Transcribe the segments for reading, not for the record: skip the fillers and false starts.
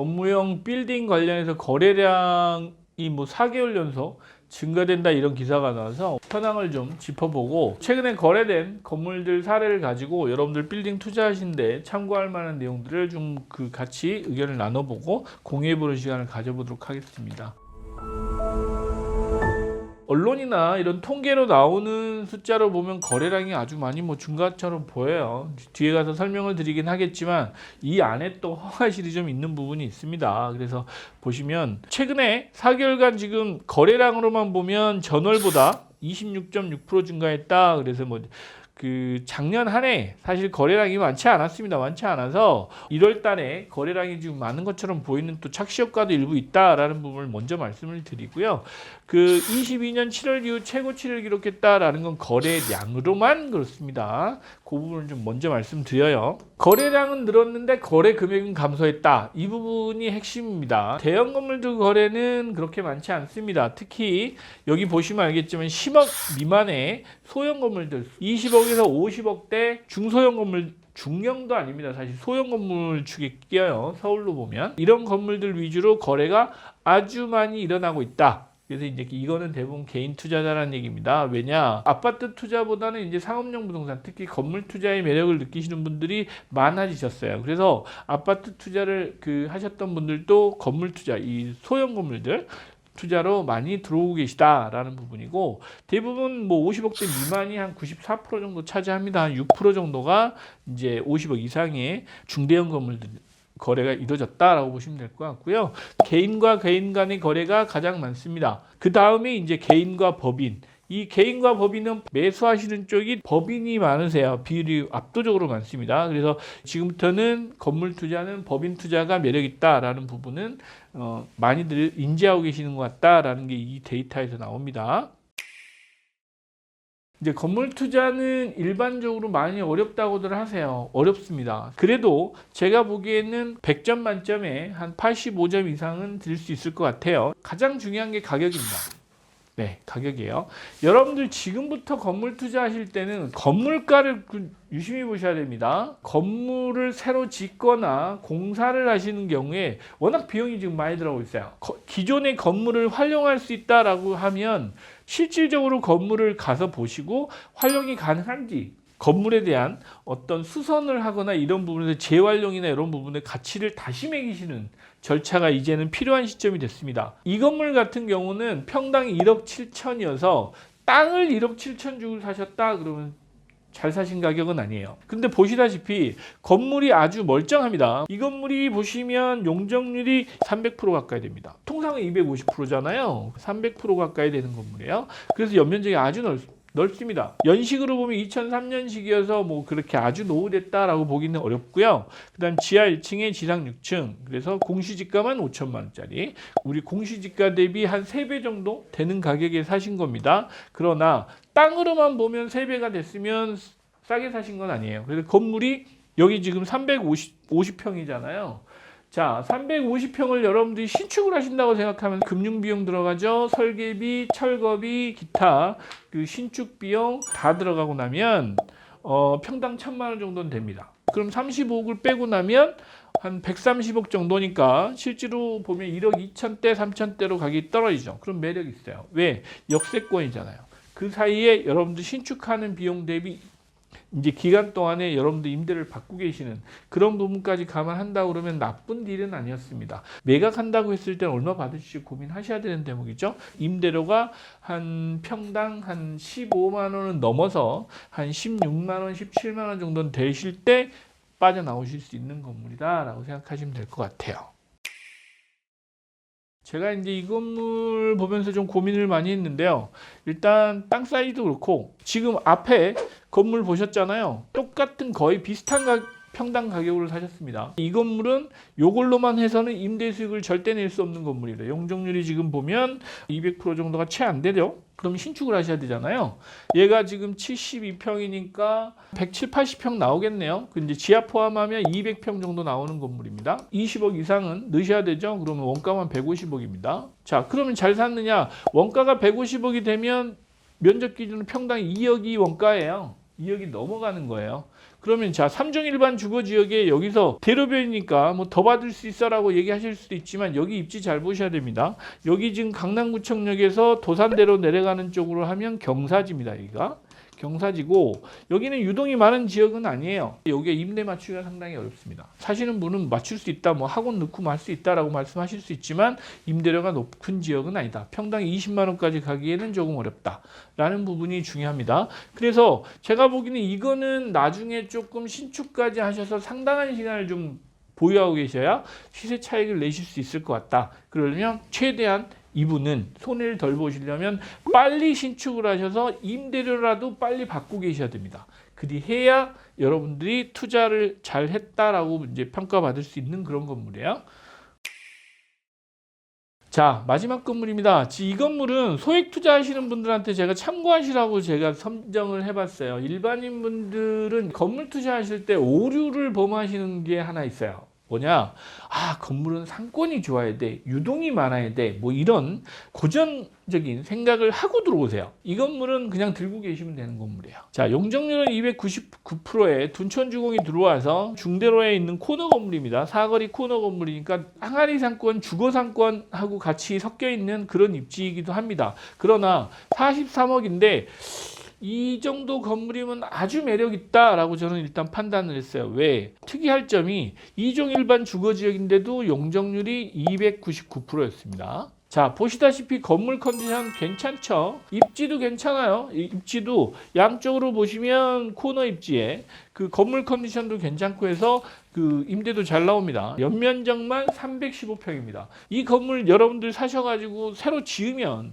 업무용 빌딩 관련해서 거래량이 뭐 4개월 연속 증가된다 이런 기사가 나와서 현황을 좀 짚어보고 최근에 거래된 건물들 사례를 가지고 여러분들 빌딩 투자하시는데 참고할 만한 내용들을 좀 같이 의견을 나눠보고 공유해보는 시간을 가져보도록 하겠습니다. 언론이나 이런 통계로 나오는 숫자로 보면 거래량이 아주 많이 증가처럼 보여요. 뒤에 가서 설명을 드리긴 하겠지만 이 안에 또 허가실이 좀 있는 부분이 있습니다. 그래서 보시면 최근에 4개월간 지금 거래량으로만 보면 전월보다 26.6% 증가했다. 그래서 작년 한 해 사실 거래량이 많지 않았습니다. 많지 않아서 1월 달에 거래량이 지금 많은 것처럼 보이는 또 착시 효과도 일부 있다라는 부분을 먼저 말씀을 드리고요. 22년 7월 이후 최고치를 기록했다라는 건 거래량으로만 그렇습니다. 그 부분을 좀 먼저 말씀드려요. 거래량은 늘었는데 거래 금액은 감소했다. 이 부분이 핵심입니다. 대형 건물들 거래는 그렇게 많지 않습니다. 특히 여기 보시면 알겠지만 10억 미만의 소형 건물들 20억에서 50억대 중소형 건물 중형도 아닙니다. 사실 소형 건물 축에 끼어요. 서울로 보면 이런 건물들 위주로 거래가 아주 많이 일어나고 있다. 그래서 이제 이거는 대부분 개인 투자자라는 얘기입니다. 왜냐? 아파트 투자보다는 이제 상업용 부동산, 특히 건물 투자의 매력을 느끼시는 분들이 많아지셨어요. 그래서 아파트 투자를 하셨던 분들도 건물 투자, 이 소형 건물들 투자로 많이 들어오고 계시다라는 부분이고 대부분 50억대 미만이 한 94% 정도 차지합니다. 한 6% 정도가 이제 50억 이상의 중대형 건물들 거래가 이루어졌다라고 보시면 될 것 같고요. 개인과 개인 간의 거래가 가장 많습니다. 그 다음에 이제 개인과 법인. 이 개인과 법인은 매수하시는 쪽이 법인이 많으세요. 비율이 압도적으로 많습니다. 그래서 지금부터는 건물 투자는 법인 투자가 매력 있다라는 부분은 많이들 인지하고 계시는 것 같다라는 게 이 데이터에서 나옵니다. 이제 건물 투자는 일반적으로 많이 어렵다고들 하세요. 어렵습니다. 그래도 제가 보기에는 100점 만점에 한 85점 이상은 드릴 수 있을 것 같아요. 가장 중요한 게 가격입니다. 네, 가격이에요. 여러분들 지금부터 건물 투자하실 때는 건물가를 유심히 보셔야 됩니다. 건물을 새로 짓거나 공사를 하시는 경우에 워낙 비용이 지금 많이 들어가고 있어요. 기존의 건물을 활용할 수 있다라고 하면 실질적으로 건물을 가서 보시고 활용이 가능한지 건물에 대한 어떤 수선을 하거나 이런 부분에서 재활용이나 이런 부분의 가치를 다시 매기시는 절차가 이제는 필요한 시점이 됐습니다. 이 건물 같은 경우는 평당 1억 7천이어서 땅을 1억 7천 주고 사셨다 그러면 잘 사신 가격은 아니에요. 근데 보시다시피 건물이 아주 멀쩡합니다. 이 건물이 보시면 용적률이 300% 가까이 됩니다. 통상은 250%잖아요. 300% 가까이 되는 건물이에요. 그래서 연면적이 아주 넓습니다. 연식으로 보면 2003년식이어서 그렇게 아주 노후됐다라고 보기는 어렵고요. 그 다음 지하 1층에 지상 6층. 그래서 공시지가만 5천만 원짜리. 우리 공시지가 대비 한 3배 정도 되는 가격에 사신 겁니다. 그러나 땅으로만 보면 3배가 됐으면 싸게 사신 건 아니에요. 그래서 건물이 여기 지금 350평이잖아요. 자, 350평을 여러분들이 신축을 하신다고 생각하면 금융비용 들어가죠. 설계비, 철거비, 기타 신축 비용 다 들어가고 나면 평당 1,000만 원 정도는 됩니다. 그럼 35억을 빼고 나면 한 130억 정도니까 실제로 보면 1억 2천대, 3천대로 가격이 떨어지죠. 그럼 매력이 있어요. 왜? 역세권이잖아요. 그 사이에 여러분들 신축하는 비용 대비 이제 기간 동안에 여러분들 임대를 받고 계시는 그런 부분까지 감안한다고 그러면 나쁜 딜은 아니었습니다. 매각한다고 했을 때는 얼마 받으실지 고민하셔야 되는 대목이죠. 임대료가 한 평당 한 15만 원은 넘어서 한 16만 원, 17만 원 정도는 되실 때 빠져나오실 수 있는 건물이다라고 생각하시면 될 것 같아요. 제가 이제 이 건물 보면서 좀 고민을 많이 했는데요. 일단 땅 사이즈도 그렇고 지금 앞에 건물 보셨잖아요. 똑같은 거의 비슷한 평당 가격으로 사셨습니다. 이 건물은 이걸로만 해서는 임대 수익을 절대 낼 수 없는 건물이래요. 용적률이 지금 보면 200% 정도가 채 안 되죠. 그럼 신축을 하셔야 되잖아요. 얘가 지금 72평이니까 170, 80평 나오겠네요. 근데 지하 포함하면 200평 정도 나오는 건물입니다. 20억 이상은 넣으셔야 되죠. 그러면 원가만 150억입니다. 자, 그러면 잘 샀느냐? 원가가 150억이 되면 면적 기준은 평당 2억이 원가예요. 2억이 넘어가는 거예요. 그러면 자, 3종 일반 주거 지역에 여기서 대로변이니까 뭐 더 받을 수 있어라고 얘기하실 수도 있지만 여기 입지 잘 보셔야 됩니다. 여기 지금 강남구청역에서 도산대로 내려가는 쪽으로 하면 경사지입니다. 여기가 경사지고 여기는 유동이 많은 지역은 아니에요. 여기에 임대 맞추기가 상당히 어렵습니다. 사시는 분은 맞출 수 있다, 뭐 학원 넣고 말 수 있다라고 말씀하실 수 있지만 임대료가 높은 지역은 아니다. 평당 20만 원까지 가기에는 조금 어렵다라는 부분이 중요합니다. 그래서 제가 보기에는 이거는 나중에 조금 신축까지 하셔서 상당한 시간을 좀 보유하고 계셔야 시세 차익을 내실 수 있을 것 같다. 그러려면 최대한 이분은 손해를 덜 보시려면 빨리 신축을 하셔서 임대료라도 빨리 받고 계셔야 됩니다. 그리해야 여러분들이 투자를 잘 했다라고 이제 평가받을 수 있는 그런 건물이에요. 자, 마지막 건물입니다. 이 건물은 소액 투자하시는 분들한테 제가 참고하시라고 제가 선정을 해봤어요. 일반인 분들은 건물 투자하실 때 오류를 범하시는 게 하나 있어요. 뭐냐? 아, 건물은 상권이 좋아야 돼, 유동이 많아야 돼, 뭐 이런 고전적인 생각을 하고 들어오세요. 이 건물은 그냥 들고 계시면 되는 건물이에요. 자, 용적률은 299%에 둔촌주공이 들어와서 중대로에 있는 코너 건물입니다. 사거리 코너 건물이니까 항아리 상권, 주거 상권하고 같이 섞여 있는 그런 입지이기도 합니다. 그러나 43억인데 이 정도 건물이면 아주 매력 있다라고 저는 일단 판단을 했어요. 왜? 특이할 점이 2종 일반 주거지역인데도 용적률이 299%였습니다. 자, 보시다시피 건물 컨디션 괜찮죠? 입지도 괜찮아요. 입지도 양쪽으로 보시면 코너 입지에 그 건물 컨디션도 괜찮고 해서 그 임대도 잘 나옵니다. 연면적만 315평입니다. 이 건물 여러분들 사셔가지고 새로 지으면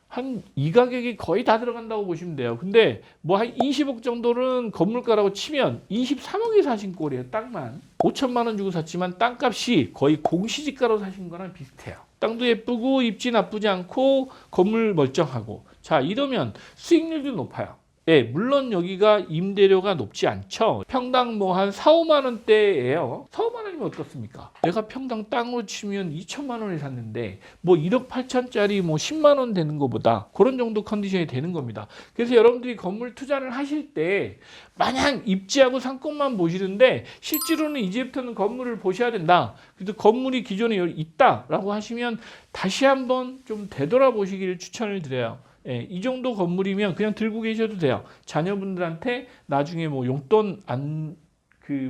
한 이 가격이 거의 다 들어간다고 보시면 돼요. 근데 뭐 한 20억 정도는 건물가라고 치면 23억에 사신 꼴이에요. 땅만 5천만 원 주고 샀지만 땅값이 거의 공시지가로 사신 거랑 비슷해요. 땅도 예쁘고 입지 나쁘지 않고 건물 멀쩡하고, 자, 이러면 수익률도 높아요. 예, 물론 여기가 임대료가 높지 않죠. 평당 뭐 한 4, 5만 원대예요. 4, 5만 원이면 어떻습니까? 내가 평당 땅으로 치면 2천만 원에 샀는데 뭐 1억 8천짜리 뭐 10만 원 되는 것보다 그런 정도 컨디션이 되는 겁니다. 그래서 여러분들이 건물 투자를 하실 때 마냥 입지하고 상권만 보시는데 실제로는 이제부터는 건물을 보셔야 된다. 그래서 건물이 기존에 있다라고 하시면 다시 한번 좀 되돌아보시기를 추천을 드려요. 예, 이 정도 건물이면 그냥 들고 계셔도 돼요. 자녀분들한테 나중에 뭐 용돈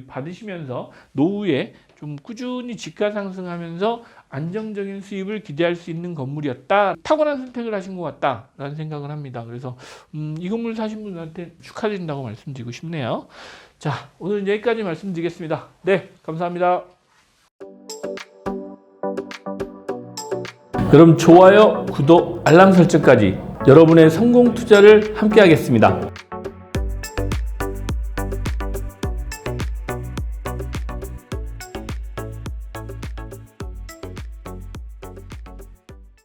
받으시면서 노후에 좀 꾸준히 집가 상승하면서 안정적인 수입을 기대할 수 있는 건물이었다. 탁월한 선택을 하신 것 같다라는 생각을 합니다. 그래서 이 건물 사신 분들한테 축하드린다고 말씀드리고 싶네요. 자, 오늘 여기까지 말씀드리겠습니다. 네, 감사합니다. 그럼 좋아요, 구독, 알람 설정까지 여러분의 성공 투자를 함께 하겠습니다.